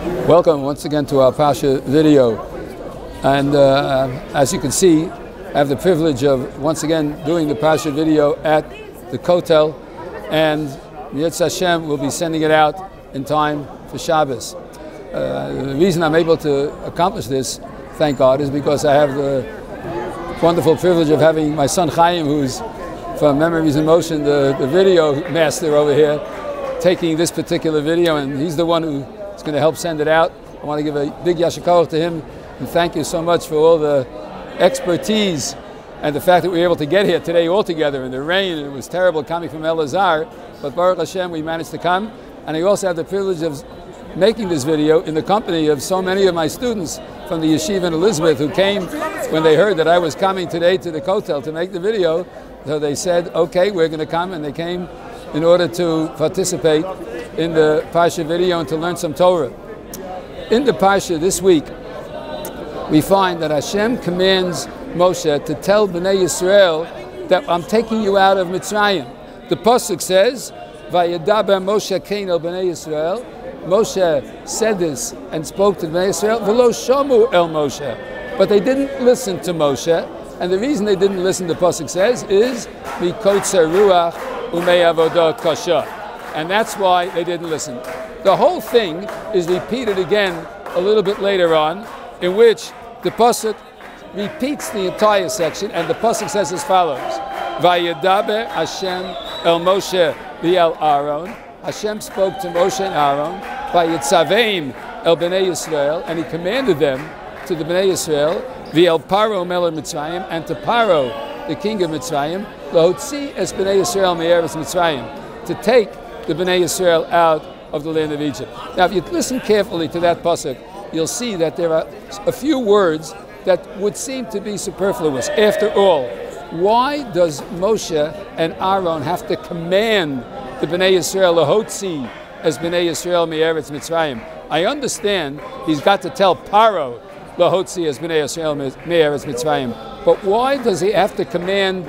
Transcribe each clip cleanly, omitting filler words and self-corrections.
Welcome once again to our Parsha video, and as you can see, I have the privilege of once again doing the Parsha video at the Kotel, and Yetz Hashem will be sending it out in time for Shabbos. The reason I'm able to accomplish this, thank God, is because I have the wonderful privilege of having my son Chaim, who's from Memories in Motion, the video master over here, taking this particular video, and he's the one who is going to help send it out. I want to give a big yashar koach to him and thank you so much for all the expertise and the fact that we were able to get here today all together in the rain, and it was terrible coming from Elazar, but Baruch Hashem we managed to come. And I also have the privilege of making this video in the company of so many of my students from the yeshiva in Elizabeth who came when they heard that I was coming today to the Kotel to make the video. So they said, okay, we're going to come, and they came in order to participate in the Parsha video and to learn some Torah. In the Parsha this week, we find that Hashem commands Moshe to tell Bnei Yisrael that I'm taking you out of Mitzrayim. The Pasuk says, Vayedaber Moshe Kein el Bnei Yisrael. Moshe said this and spoke to Bnei Yisrael, V'lo shomu el Moshe. But they didn't listen to Moshe, and the reason they didn't listen, the Pasuk says, is Mikotzer Ruach Umei Avodah Kasha. And that's why they didn't listen. The whole thing is repeated again a little bit later on, in which the Pasuk repeats the entire section, and the Pasuk says as follows, Vayedaber Hashem el Moshe v'el Aaron. Hashem spoke to Moshe and Aaron, Vayitzaveim el Bnei Yisrael, and he commanded them to the Bnei Yisrael, v'el Paro melech Mitzrayim, and to Paro, the king of Mitzrayim, lahotzi es Bnei Yisrael me'eretz Mitzrayim, to take the Bnei Yisrael out of the land of Egypt. Now, if you listen carefully to that pasuk, you'll see that there are a few words that would seem to be superfluous. After all, why does Moshe and Aaron have to command the Bnei Yisrael lahotzi as Bnei Yisrael me'eretz Mitzrayim? I understand he's got to tell Paro lahotzi as Bnei Yisrael me'eretz Mitzrayim, but why does he have to command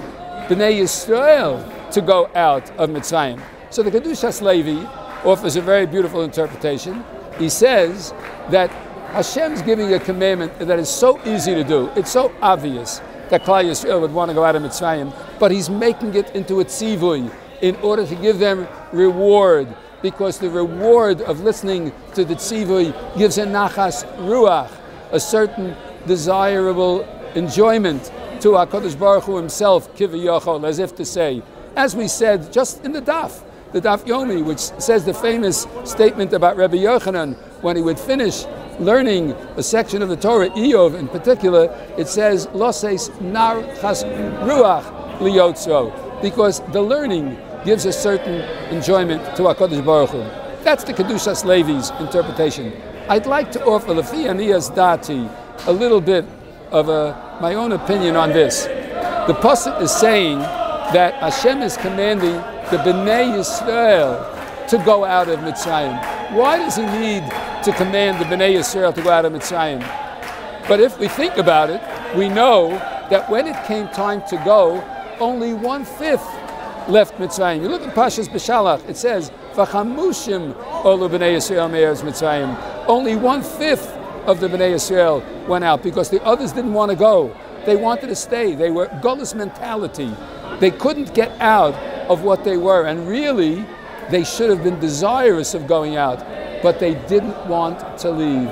Bnei Yisrael to go out of Mitzrayim? So the Kedushas Levi offers a very beautiful interpretation. He says that Hashem's giving a commandment that is so easy to do. It's so obvious that Klal Yisrael would want to go out of Mitzrayim, but he's making it into a tzivui in order to give them reward, because the reward of listening to the tzivui gives a nachas ruach, a certain desirable enjoyment to HaKadosh Baruch Hu himself, kiviyachol, as if to say, as we said just in the Daf Yomi, which says the famous statement about Rabbi Yochanan when he would finish learning a section of the Torah, Iyov in particular, it says, Loses nar chas ruach liyotzro, because the learning gives a certain enjoyment to HaKadosh Baruch Hu. That's the Kedushas Levi's interpretation. I'd like to offer Lefi Aniyas Dati a little bit of my own opinion on this. The Pasuk is saying that Hashem is commanding the Bnei Yisrael to go out of Mitzrayim. Why does he need to command the Bnei Yisrael to go out of Mitzrayim? But if we think about it, we know that when it came time to go, only 1/5 left Mitzrayim. You look at Parshas Beshalach, it says, V'chamushim olu Bnei Yisrael me'eretz Mitzrayim. Only 1/5 of the Bnei Yisrael went out because the others didn't want to go. They wanted to stay. They were Golus mentality. They couldn't get out of what they were, and really they should have been desirous of going out, but they didn't want to leave.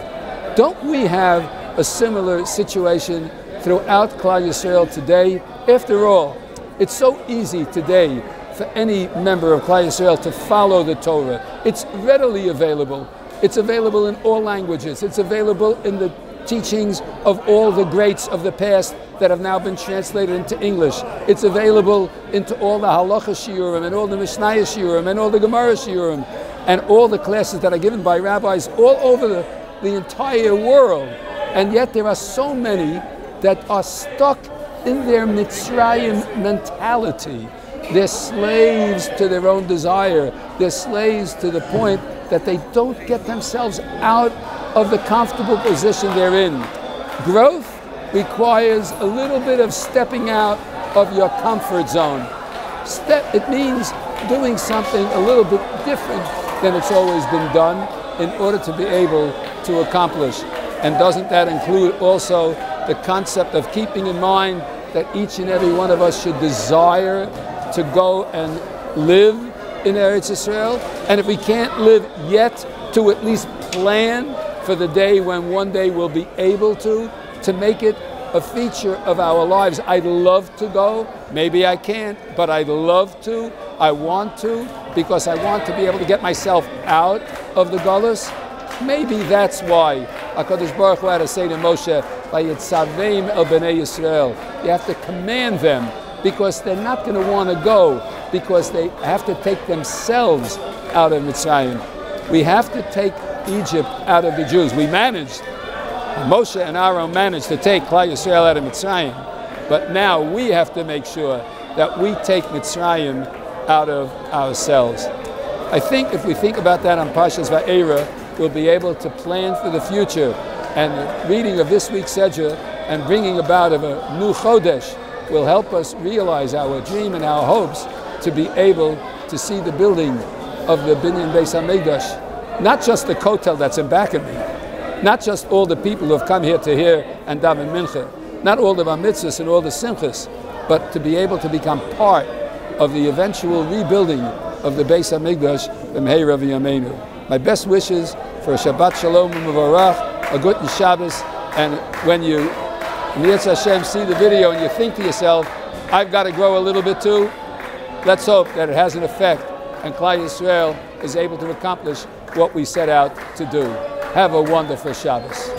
Don't we have a similar situation throughout Klal Yisrael today? After all, it's so easy today for any member of Klal Yisrael to follow the Torah. It's readily available. It's available in all languages. It's available in the teachings of all the greats of the past that have now been translated into English. It's available into all the halacha shiurim and all the mishnaya shiurim and all the gemara shiurim and all the classes that are given by rabbis all over the entire world. And yet there are so many that are stuck in their Mitzrayim mentality. They're slaves to their own desire. They're slaves to the point that they don't get themselves out of the comfortable position they're in. Growth requires a little bit of stepping out of your comfort zone. It means doing something a little bit different than it's always been done in order to be able to accomplish? And doesn't that include also the concept of keeping in mind that each and every one of us should desire to go and live in Eretz Yisrael? And if we can't live yet, to at least plan for the day when one day we'll be able to make it a feature of our lives. I'd love to go. Maybe I can't, but I'd love to. I want to, because I want to be able to get myself out of the Galus. Maybe that's why HaKadosh Baruch Hu had to say to Moshe, "Vayitzavim el bnei Yisrael." You have to command them, because they're not going to want to go, because they have to take themselves out of Mitzrayim. We have to take Egypt out of the Jews. We managed, Moshe and Aaron managed to take Klal Yisrael out of Mitzrayim, but now we have to make sure that we take Mitzrayim out of ourselves. I think if we think about that on Parshas Vaera, we'll be able to plan for the future. And the reading of this week's Sedra and bringing about of a new Chodesh will help us realize our dream and our hopes to be able to see the building of the Binyan Beis HaMikdash. Not just the Kotel that's in back of me, not just all the people who have come here to hear and daven mincha, not all the bar mitzvahs and all the simchas, but to be able to become part of the eventual rebuilding of the Beis HaMikdash b'mheira v'yameinu. My best wishes for a Shabbat Shalom u'Mevarach, a good Shabbos, and when you, Yetz Hashem, see the video and you think to yourself, I've got to grow a little bit too, let's hope that it has an effect and Klal Yisrael is able to accomplish what we set out to do. Have a wonderful Shabbos.